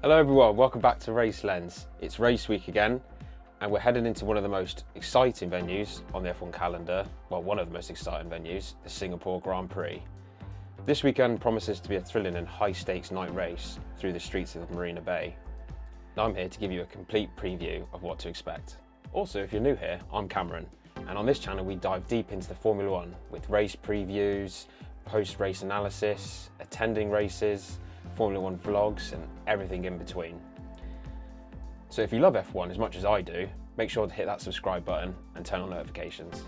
Hello everyone, welcome back to Race Lens. It's race week again, and we're heading into one of the most exciting venues on the F1 calendar. Well, one of the most exciting venues, the Singapore Grand Prix. This weekend promises to be a thrilling and high-stakes night race through the streets of Marina Bay. Now I'm here to give you a complete preview of what to expect. Also, if you're new here, I'm Cameron, and on this channel we dive deep into the Formula One with race previews, post-race analysis, attending races, Formula One vlogs and everything in between. So if you love F1 as much as I do, make sure to hit that subscribe button and turn on notifications.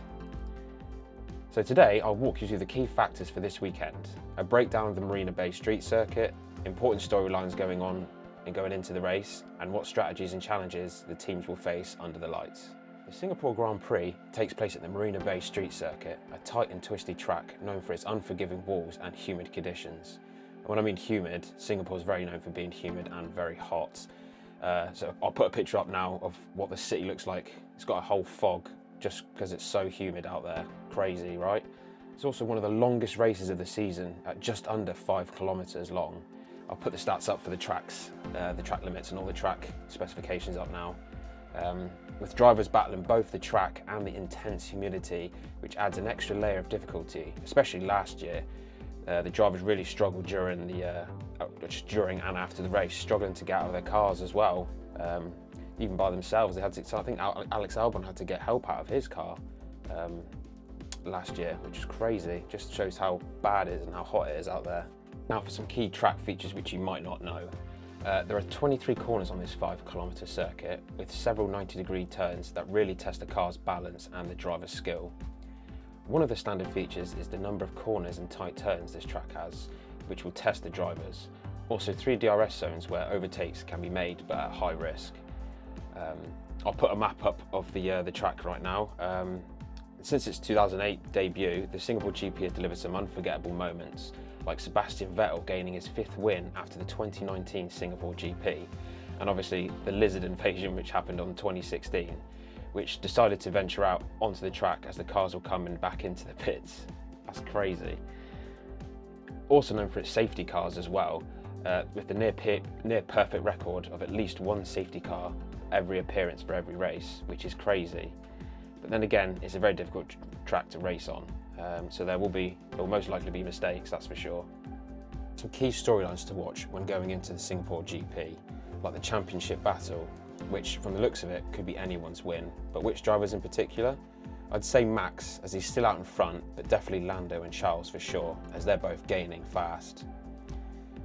So today I'll walk you through the key factors for this weekend, a breakdown of the Marina Bay street circuit, important storylines going on and going into the race, and what strategies and challenges the teams will face under the lights. The Singapore Grand Prix takes place at the Marina Bay street circuit, a tight and twisty track known for its unforgiving walls and humid conditions. When I mean humid, Singapore is very known for being humid and very hot. So I'll put a picture up now of what the city looks like. It's got a whole fog just because it's so humid out there. Crazy, right? It's also one of the longest races of the season at just under 5 kilometers long. I'll put the stats up for the tracks, the track limits and all the track specifications up now. With drivers battling both the track and the intense humidity, which adds an extra layer of difficulty, especially last year. The drivers really struggled during and after the race, struggling to get out of their cars as well, even by themselves. They had to. So I think Alex Albon had to get help out of his car last year, which is crazy. Just shows how bad it is and how hot it is out there. Now for some key track features which you might not know. There are 23 corners on this 5-kilometer circuit with several 90-degree turns that really test the car's balance and the driver's skill. One of the standard features is the number of corners and tight turns this track has, which will test the drivers. Also 3 DRS zones where overtakes can be made but at high risk. I'll put a map up of the track right now. Since its 2008 debut, the Singapore GP has delivered some unforgettable moments, like Sebastian Vettel gaining his 5th win after the 2019 Singapore GP, and obviously the lizard invasion which happened on 2016. Which decided to venture out onto the track as the cars were coming back into the pits. That's crazy. Also known for its safety cars as well, with the near perfect record of at least one safety car every appearance for every race, which is crazy. But then again, it's a very difficult track to race on, so there will most likely be mistakes, that's for sure. Some key storylines to watch when going into the Singapore GP, like the championship battle, which from the looks of it could be anyone's win, but which drivers in particular? I'd say Max, as he's still out in front, but definitely Lando and Charles for sure, as they're both gaining fast.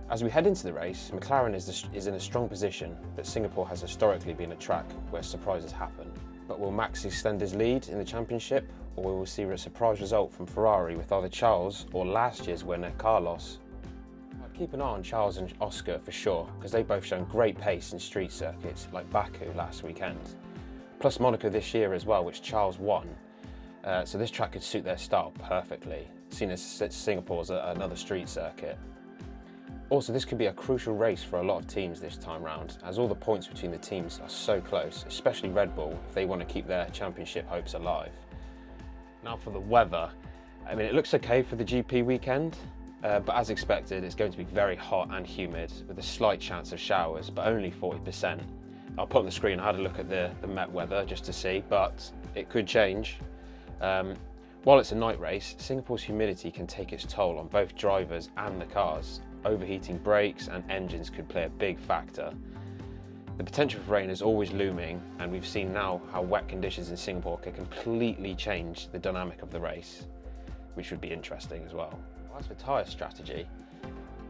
As we head into the race, McLaren is in a strong position, but Singapore has historically been a track where surprises happen. But will Max extend his lead in the championship, or will we see a surprise result from Ferrari with either Charles or last year's winner Carlos? Keep an eye on Charles and Oscar for sure, because they've both shown great pace in street circuits like Baku last weekend. Plus Monaco this year as well, which Charles won. So this track could suit their style perfectly, seeing as Singapore's another street circuit. Also, this could be a crucial race for a lot of teams this time round, as all the points between the teams are so close, especially Red Bull, if they want to keep their championship hopes alive. Now for the weather. I mean, it looks okay for the GP weekend. But as expected, it's going to be very hot and humid with a slight chance of showers, but only 40%. I'll put on the screen, I had a look at the Met weather just to see, but it could change. While it's a night race, Singapore's humidity can take its toll on both drivers and the cars. Overheating brakes and engines could play a big factor. The potential for rain is always looming, and we've seen now how wet conditions in Singapore can completely change the dynamic of the race, which would be interesting as well. As for tyre strategy,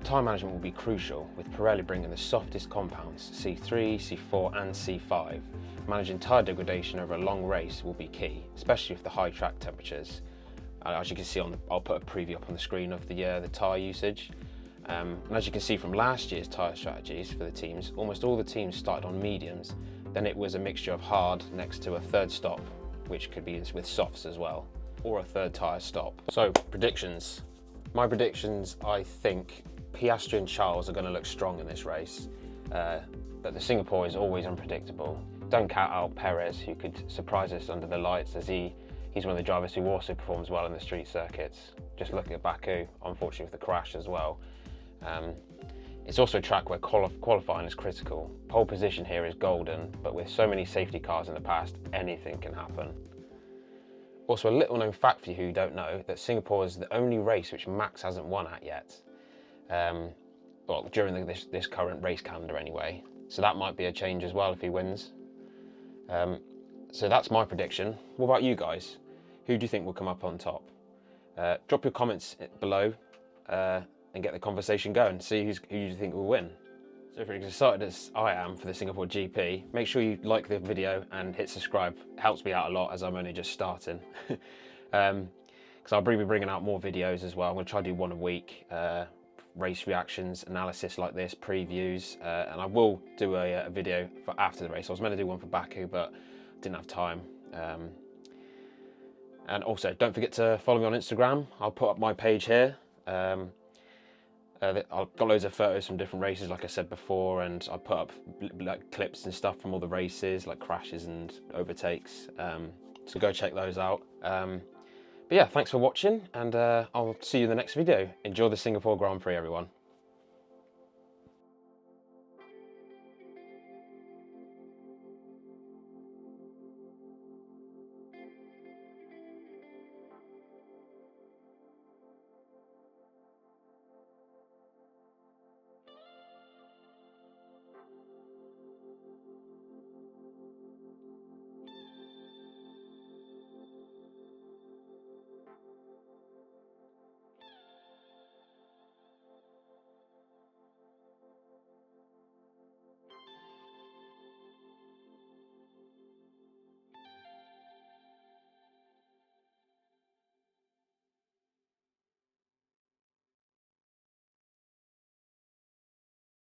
tyre management will be crucial, with Pirelli bringing the softest compounds, C3, C4 and C5. Managing tyre degradation over a long race will be key, especially with the high track temperatures. As you can see, I'll put a preview up on the screen of the tyre usage. And as you can see from last year's tyre strategies for the teams, almost all the teams started on mediums, then it was a mixture of hard next to a third stop, which could be with softs as well, or a third tyre stop. So, predictions. My predictions, I think Piastri and Charles are going to look strong in this race, but the Singapore is always unpredictable. Don't count out Perez, who could surprise us under the lights, as he's one of the drivers who also performs well in the street circuits. Just look at Baku, unfortunately with the crash as well. It's also a track where qualifying is critical. Pole position here is golden, but with so many safety cars in the past, anything can happen. Also, a little known fact for you who don't know, that Singapore is the only race which Max hasn't won at yet. Well, during this current race calendar anyway. So that might be a change as well if he wins. So that's my prediction. What about you guys? Who do you think will come up on top? Drop your comments below and get the conversation going. See who you think will win. So if you're as excited as I am for the Singapore GP, make sure you like the video and hit subscribe. It helps me out a lot as I'm only just starting. Because I'll be bringing out more videos as well. I'm going to try to do one a week. Race reactions, analysis like this, previews, and I will do a video for after the race. I was meant to do one for Baku, but didn't have time. And also, don't forget to follow me on Instagram. I'll put up my page here. I've got loads of photos from different races, like I said before, and I put up like clips and stuff from all the races, like crashes and overtakes. So go check those out. But yeah, thanks for watching, and I'll see you in the next video. Enjoy the Singapore Grand Prix, everyone.